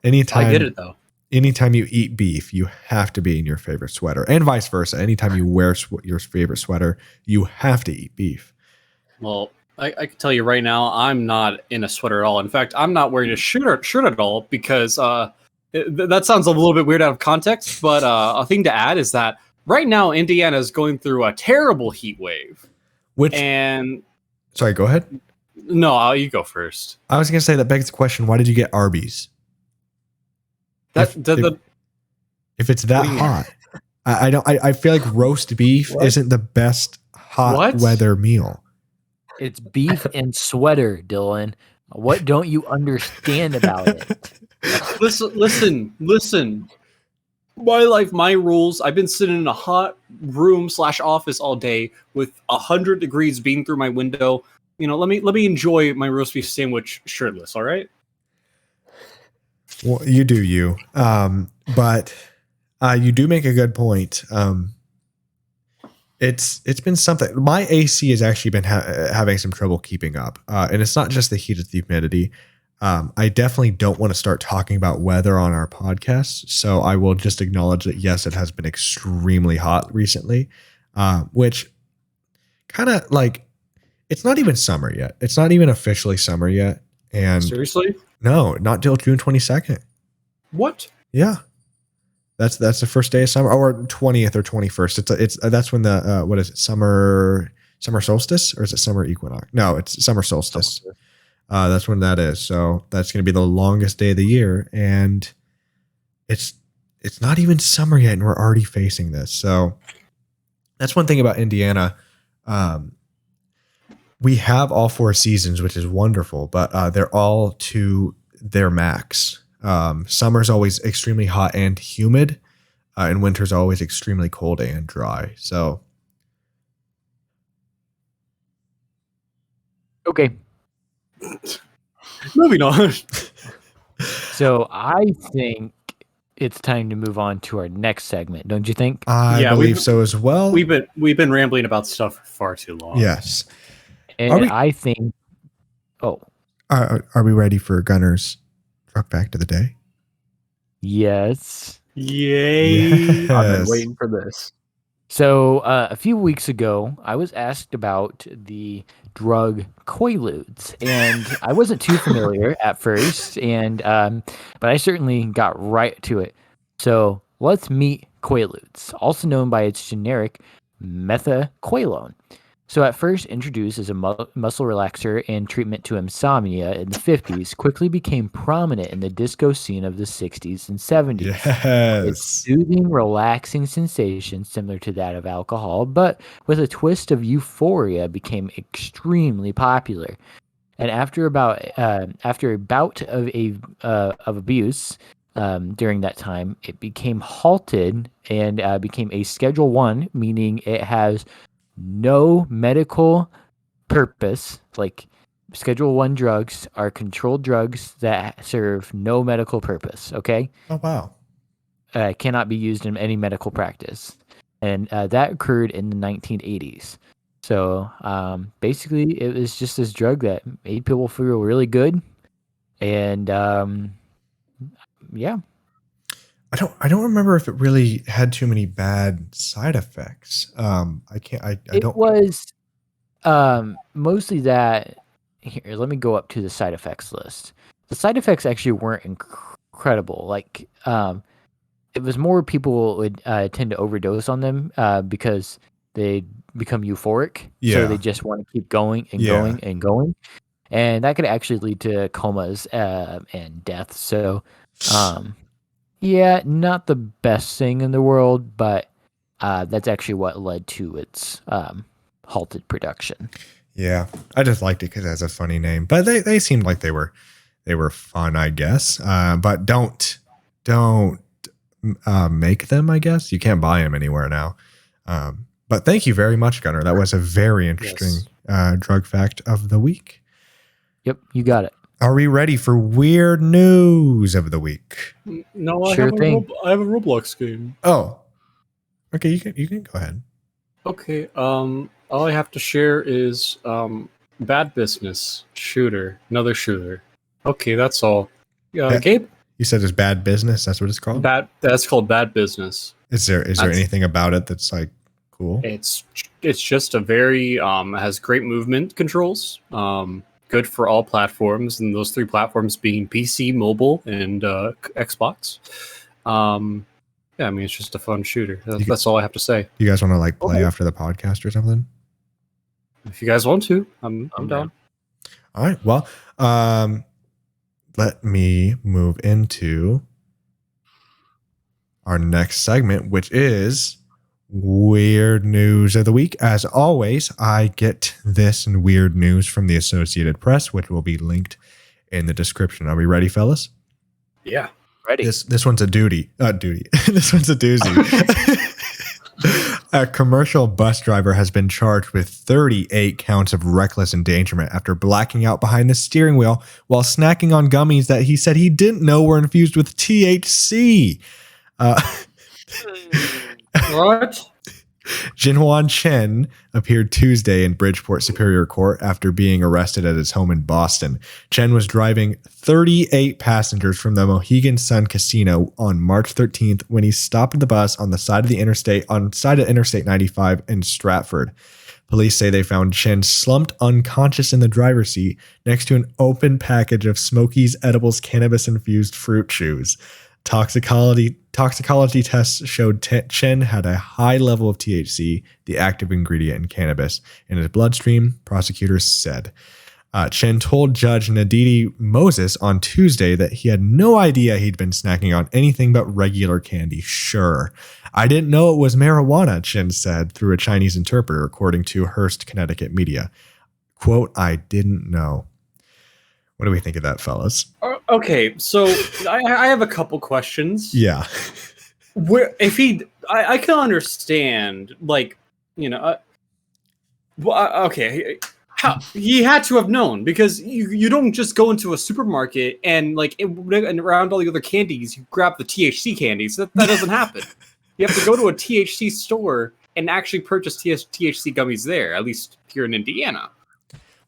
Anytime. I get it though. Anytime you eat beef, you have to be in your favorite sweater, and vice versa. Anytime you wear your favorite sweater, you have to eat beef. Well, I can tell you right now, I'm not in a sweater at all. In fact, I'm not wearing a shirt at all because that sounds a little bit weird out of context. But a thing to add is that right now, Indiana is going through a terrible heat wave. Sorry, go ahead. No, you go first. I was going to say that begs the question: why did you get Arby's? If it's that hot, I feel like roast beef isn't the best hot weather meal. It's beef and sweater, Dylan. What don't you understand about it? Listen. My life, my rules. I've been sitting in a hot room / office all day with 100 degrees beating through my window. You know, let me enjoy my roast beef sandwich shirtless. All right. Well, you do you, but you do make a good point. It's been something. My AC has actually been having some trouble keeping up, and it's not just the heat; it's the humidity. I definitely don't want to start talking about weather on our podcast, so I will just acknowledge that yes, it has been extremely hot recently, which kind of like it's not even summer yet. It's not even officially summer yet. And seriously? No, not till June 22nd. What? Yeah. That's the first day of summer, or 20th or 21st. That's when the what is it? Summer solstice, or is it summer equinox? No, it's summer solstice. That's when that is. So that's going to be the longest day of the year, and it's not even summer yet, and we're already facing this. So that's one thing about Indiana. We have all 4 seasons, which is wonderful, but they're all to their max. Summer's always extremely hot and humid, and winter's always extremely cold and dry. So, okay, moving on. So I think it's time to move on to our next segment, don't you think? I believe so as well. We've been rambling about stuff for far too long. Yes, and I think. Oh, are we ready for Gunner's Truck Fact of the Day? Yes. Yay! Yes. I've been waiting for this. So a few weeks ago, I was asked about the drug Quaaludes, and I wasn't too familiar at first, but I certainly got right to it. So let's meet Quaaludes, also known by its generic methaqualone. So at first introduced as a muscle relaxer and treatment to insomnia in the 50s, quickly became prominent in the disco scene of the 60s and 70s. Its Yes. soothing, relaxing sensation similar to that of alcohol, but with a twist of euphoria, became extremely popular. And after a bout of abuse during that time, it became halted and became a Schedule One, meaning it has no medical purpose. Like Schedule One drugs are controlled drugs that serve no medical purpose. Okay, Oh, wow. cannot be used in any medical practice, and that occurred in the 1980s. So basically, it was just this drug that made people feel really good, and yeah, I don't remember if it really had too many bad side effects. I it don't. was mostly that. Here, let me go up to the side effects list. The side effects actually weren't incredible. Like it was more people would tend to overdose on them because they become euphoric. So they Yeah. just want to keep going and Yeah. going and going. And that could actually lead to comas and death. So, yeah, not the best thing in the world, but that's actually what led to its halted production. Yeah. I just liked it because it has a funny name, but they seemed like they were fun, I guess. But don't make them. I guess you can't buy them anywhere now. But thank you very much, Gunnar. That was a very interesting drug fact of the week. Yep, you got it. Are we ready for weird news of the week? No, Sure thing. I have a Roblox game. Oh, okay. You can go ahead. Okay. All I have to share is Bad Business Shooter, another shooter. Okay, that's all. Gabe, You said it's bad business. That's what it's called. That's called Bad Business. Is there anything about it that's like cool? It's just a very has great movement controls. Good for all platforms, and those three platforms being PC, mobile, and Xbox. Yeah, I mean, it's just a fun shooter. That's all I have to say. You guys want to like play after the podcast or something? If you guys want to, I'm down. All right. Well, let me move into our next segment, which is weird news of the week. As always, I get this and weird news from the Associated Press, which will be linked in the description. Are we ready, fellas? Yeah, ready. This one's a duty. This one's a doozy. A commercial bus driver has been charged with 38 counts of reckless endangerment after blacking out behind the steering wheel while snacking on gummies that he said he didn't know were infused with THC. What? Jinhuan Chen appeared Tuesday in Bridgeport Superior Court after being arrested at his home in Boston. Chen was driving 38 passengers from the Mohegan Sun Casino on March 13th when he stopped the bus on the side of Interstate 95 in Stratford. Police say they found Chen slumped unconscious in the driver's seat next to an open package of Smokies Edibles cannabis-infused fruit chews. Toxicology tests showed Chen had a high level of THC, the active ingredient in cannabis, in his bloodstream, prosecutors said. Chen told Judge Naditi Moses on Tuesday that he had no idea he'd been snacking on anything but regular candy. Sure. I didn't know it was marijuana, Chen said through a Chinese interpreter, according to Hearst, Connecticut media. Quote, I didn't know. What do we think of that, fellas? Okay, so I have a couple questions. Yeah. Where if I can understand, like, you know, okay, how he had to have known, because you don't just go into a supermarket and and around all the other candies you grab the THC candies. That doesn't happen. You have to go to a THC store and actually purchase THC gummies there. At least here in Indiana.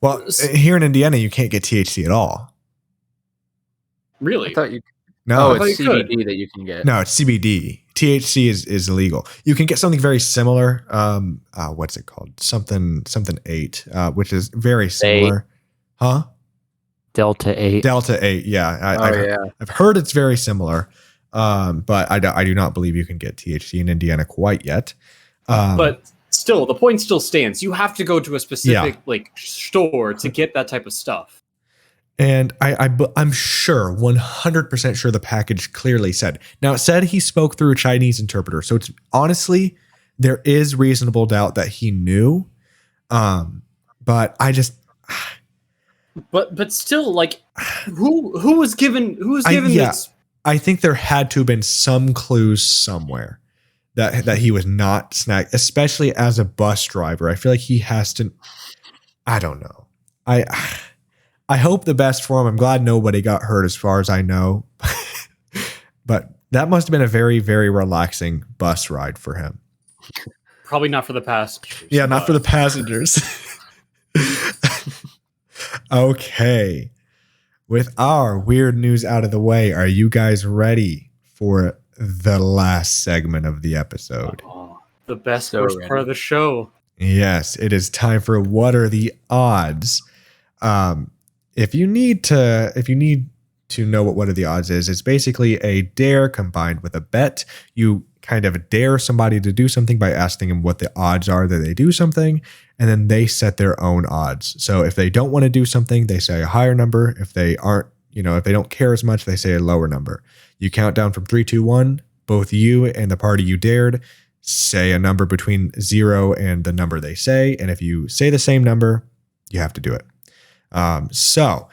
Well, here in Indiana, you can't get THC at all. Really? I thought you. No, Oh, it's CBD that you can get. No, it's CBD. THC is illegal. You can get something very similar. What's it called? Something 8, which is very similar. Huh? Delta 8. Delta 8. Yeah. I've heard it's very similar. But I do not believe you can get THC in Indiana quite yet. But still, the point still stands. You have to go to a specific store to get that type of stuff. And I'm sure, 100% sure the package clearly said. Now, it said he spoke through a Chinese interpreter. So it's honestly, there is reasonable doubt that he knew. But I just... But still, like, who was given this? I think there had to have been some clues somewhere that he was not snagged, especially as a bus driver. I feel like he has to... I don't know. I hope the best for him. I'm glad nobody got hurt as far as I know. But that must have been a very, very relaxing bus ride for him. Probably not for the passengers. Yeah, not for the passengers. Okay. With our weird news out of the way, are you guys ready for the last segment of the episode? Oh, the best first part of the show. Yes, it is time for What Are the Odds? If you need to know what are the odds is, it's basically a dare combined with a bet. You kind of dare somebody to do something by asking them what the odds are that they do something, and then they set their own odds. So if they don't want to do something, they say a higher number. If they aren't, if they don't care as much, they say a lower number. You count down from 3, 2, 1. Both you and the party you dared say a number between 0 and the number they say. And if you say the same number, you have to do it. So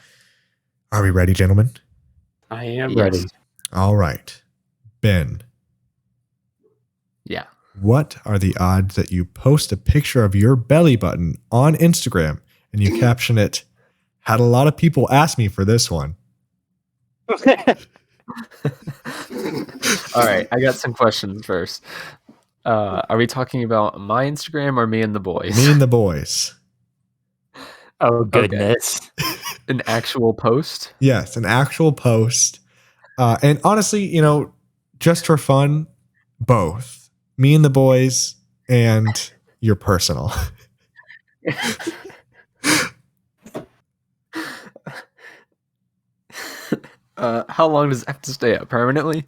are we ready, gentlemen? I am ready. Yes. All right. Ben. Yeah. What are the odds that you post a picture of your belly button on Instagram and you caption it, "Had a lot of people ask me for this one"? All right. I got some questions first. Are we talking about my Instagram or me and the boys? Me and the boys. Oh, goodness. Okay. An actual post? Yes, an actual post. And honestly, just for fun, both. Me and the boys and your personal. How long does it have to stay up? Permanently?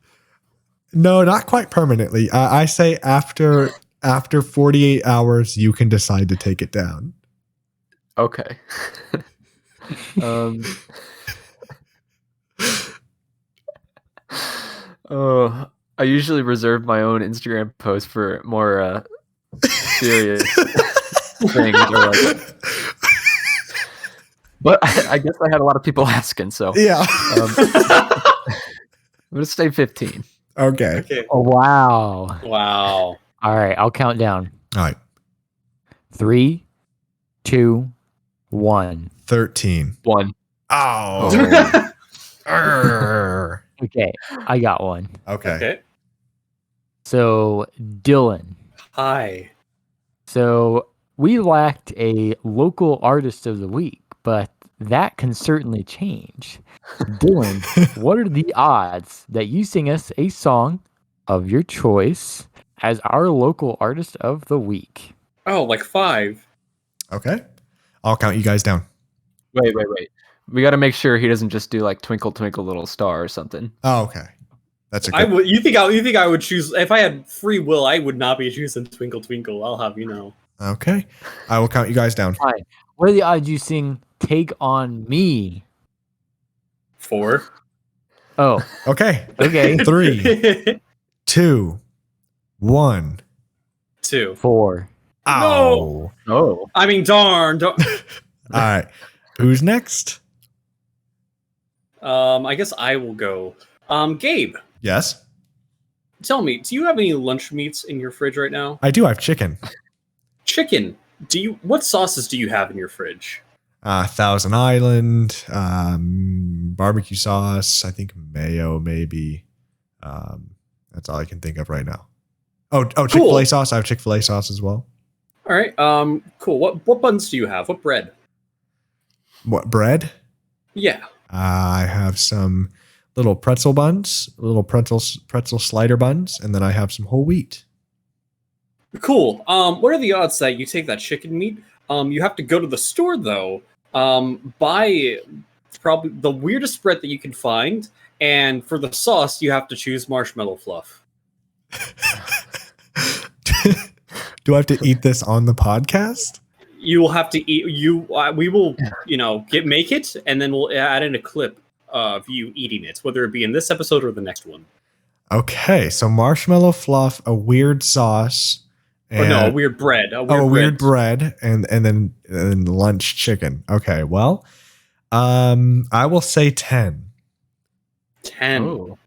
No, not quite permanently. I say after 48 hours, you can decide to take it down. Okay. I usually reserve my own Instagram post for more serious things. But I guess I had a lot of people asking, so Yeah. I'm gonna stay 15. Okay. Oh, wow. Wow. All right, I'll count down. All right. 3, 2, 1. 13. 1. Oh. Arr. Okay, I got one. Okay. So, Dylan. Hi. So, we lacked a local artist of the week, but that can certainly change. Dylan, what are the odds that you sing us a song of your choice as our local artist of the week? Oh, like 5. Okay. I'll count you guys down. Wait. We got to make sure he doesn't just do like Twinkle Twinkle Little Star or something. Oh, okay. That's a good. You think I would choose if I had free will? I would not be choosing Twinkle Twinkle. I'll have you know. Okay. I will count you guys down. Fine. What are the odds you sing Take On Me? 4. Oh, Okay. okay. 3, 2, 1. 2. 4. Ow. Oh. I mean, darn. All right. Who's next? I guess I will go. Gabe, Yes. tell me, do you have any lunch meats in your fridge right now? I do. I have chicken. Chicken. What sauces do you have in your fridge? Thousand Island, barbecue sauce. I think mayo, maybe. That's all I can think of right now. Oh, Chick-fil-A sauce. I have Chick-fil-A sauce as well. All right. Cool. What buns do you have? What bread? What bread? Yeah. I have some little pretzel buns, little pretzel slider buns, and then I have some whole wheat. Cool. What are the odds that you take that chicken meat? You have to go to the store though. Buy probably the weirdest bread that you can find, and for the sauce, you have to choose marshmallow fluff. Do I have to eat this on the podcast? You will have to eat. We will, make it, and then we'll add in a clip of you eating it, whether it be in this episode or the next one. Okay, so marshmallow fluff, a weird sauce. A weird bread. Weird bread, and then lunch chicken. Okay, well, I will say 10. 10. Oh.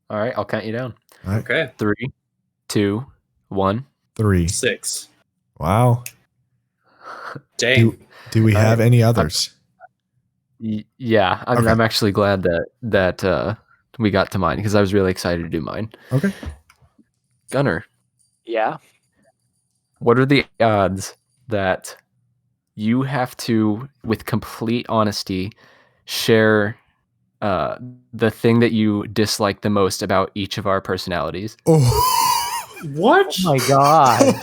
All right, I'll count you down. Right. Okay. 3, 2, 1. 3. 6. Wow. Dang. Do we have any others? Yeah, I'm actually glad that we got to mine because I was really excited to do mine. Okay. Gunnar. Yeah. What are the odds that you have to, with complete honesty, share the thing that you dislike the most about each of our personalities? Oh. What? Oh my god.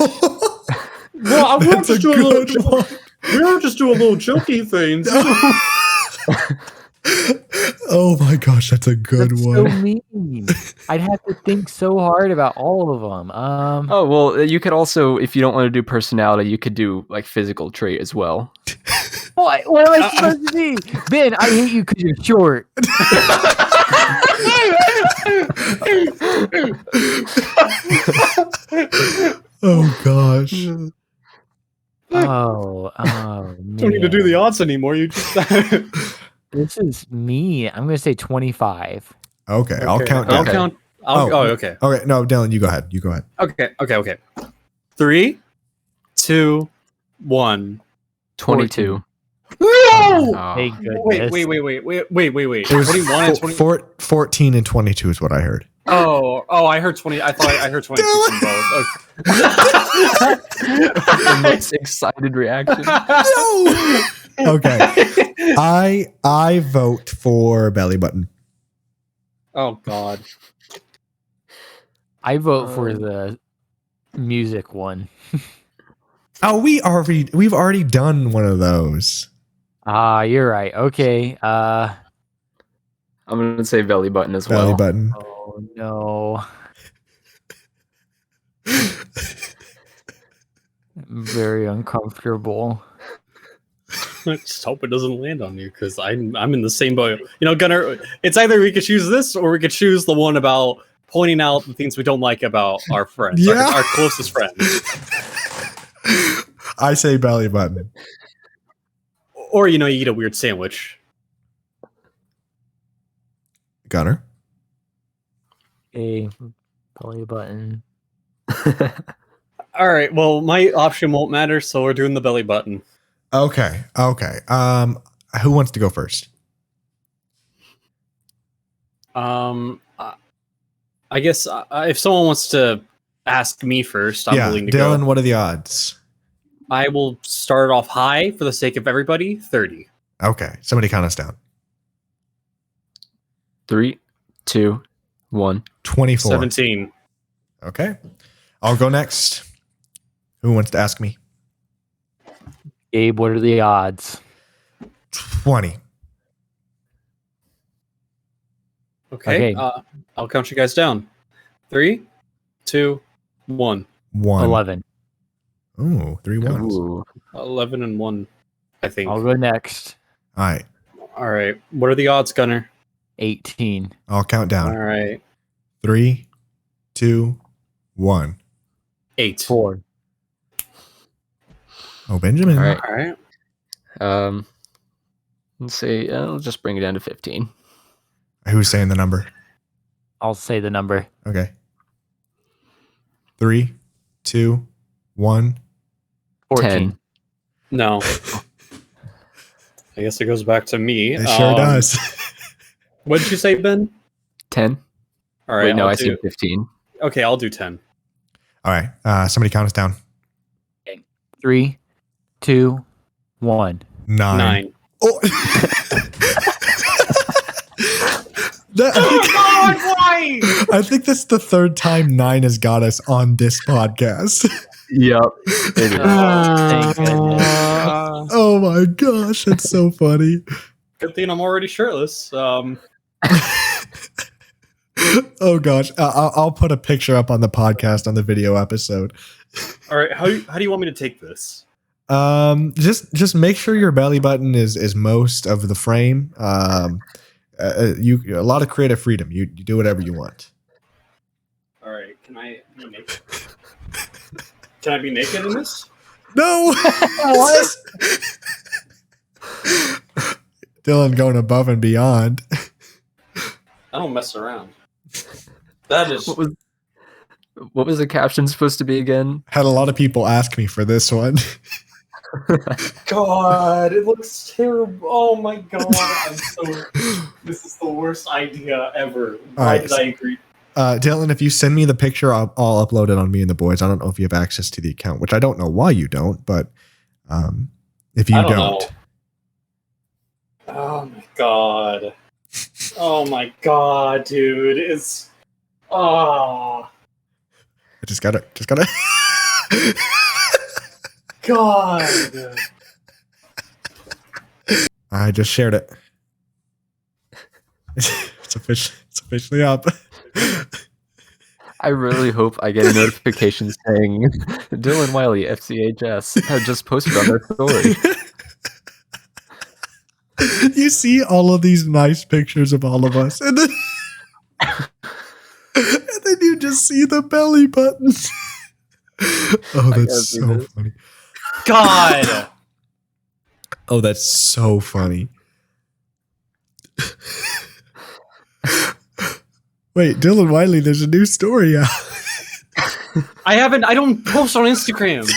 Well, I want That's to a do a good little. one. We were just doing little jokey things. Oh my gosh, that's a good That's one. so mean. I'd have to think so hard about all of them. Oh, well, you could also, if you don't want to do personality, you could do like physical trait as well. What am I supposed to be? Ben, I hate you because you're short. Oh gosh. Oh, man. Don't need to do the odds anymore. You just. This is me. I'm gonna say 25. Okay, I'll count I'll down. count. Okay. Okay, no, Dylan, you go ahead. Okay. 3, 2, 1. 22. No! Oh. Thank goodness. Wait. It was 21 and 20. 14 and 22 is what I heard. Oh, I heard 20. I thought I heard 22 from both. The most excited reaction. No. Okay. I vote for belly button. Oh God. I vote for the music one. Oh, we've already done one of those. You're right. Okay. I'm gonna say belly button as Belly well. button. Oh no. I'm very uncomfortable. I just hope it doesn't land on you because I'm in the same boat. Gunnar, it's either we could choose this or we could choose the one about pointing out the things we don't like about our friends, Yeah. our closest friends. I say belly button. Or, you eat a weird sandwich. Gunner. A belly button. All right, well, my option won't matter, so we're doing the belly button. Okay. Who wants to go first? I guess if someone wants to ask me first, I'm willing to Dylan, go. what are the odds? I will start off high for the sake of everybody. 30. Okay, somebody count us down. 3, 2, 1. 24. 17. Okay. I'll go next. Who wants to ask me? Gabe, what are the odds? 20. Okay. Okay. I'll count you guys down. 3, 2, 1. 1. 11. Ooh, 3 ones. Ooh. 11 and 1, I think. I'll go next. All right. All right. What are the odds, Gunner? 18. I'll count down. All right. 3, 2, 1. 8. 4. Oh, Benjamin. All right. All right. Let's say I'll just bring it down to 15. Who's saying the number? I'll say the number. Okay. 3, 2, 1. 14. 10. No. I guess it goes back to me. It sure does. What did you say, Ben? 10. All right. Wait, no, I'll I do, said 15. Okay, I'll do 10. All right. Somebody count us down. 3, 2, 1. 9. 9. Oh. God, why? I think that's the third time 9 has got us on this podcast. Yep. It is. Thank goodness. Oh my gosh, that's so funny. Good thing I'm already shirtless. Oh gosh, I'll put a picture up on the podcast on the video episode. All right, how do you want me to take this? Just make sure your belly button is most of the frame. You a lot of creative freedom. You do whatever you want. All right, can I be naked? Can I be naked in this? No. What? Dylan going above and beyond. I don't mess around. That is. What was the caption supposed to be again? Had a lot of people ask me for this one. God, it looks terrible. Oh my God, this is the worst idea ever. Why did I agree? Dylan, if you send me the picture, I'll upload it on Me and the Boys. I don't know if you have access to the account, which I don't know why you don't, but if you don't. Know. Oh my God. Oh my God, dude. It's I just gotta God. I just shared it. It's officially up. I really hope I get a notification saying Dylan Wiley, FCHS, had just posted on their story. You see all of these nice pictures of all of us, and then, and then you just see the belly buttons. Oh, that's so funny. God. Oh, that's so funny. Wait, Dylan Wiley, there's a new story out. I don't post on Instagram.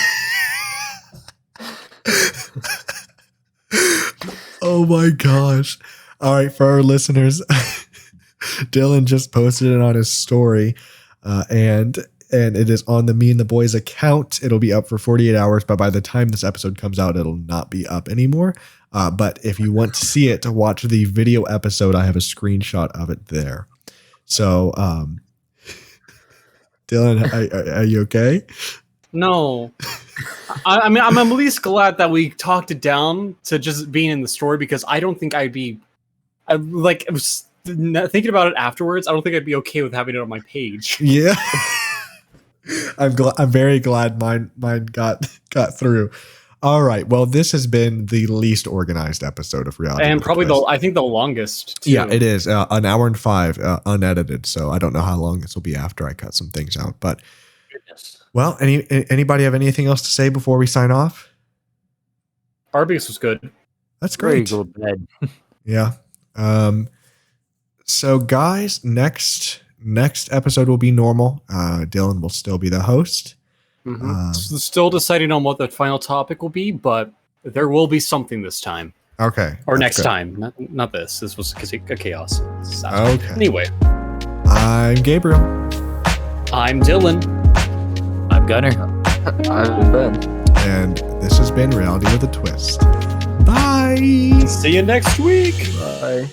Oh my gosh. All right, for our listeners, Dylan just posted it on his story, and it is on the Me and the Boys account. It'll be up for 48 hours, but by the time this episode comes out, it'll not be up anymore. But if you want to see it, to watch the video episode, I have a screenshot of it there. So, Dylan, are you okay? No. I mean, I'm at least glad that we talked it down to just being in the story, because I don't think thinking about it afterwards, I don't think I'd be okay with having it on my page. Yeah. I'm very glad mine got through. All right. Well, this has been the least organized episode of Reality, and probably I think the longest too. Yeah, it is an hour and 5 unedited. So I don't know how long this will be after I cut some things out. But Goodness. Well, anybody have anything else to say before we sign off? Arby's was good. That's great. Go to bed. Yeah. So guys, next episode will be normal. Dylan will still be the host. Mm-hmm. Still deciding on what the final topic will be, but there will be something this time. Okay. Or next time. Not this. This was a chaos. Okay. Anyway. I'm Gabriel. I'm Dylan. I'm Gunner. I'm Ben. And this has been Reality with a Twist. Bye. See you next week. Bye.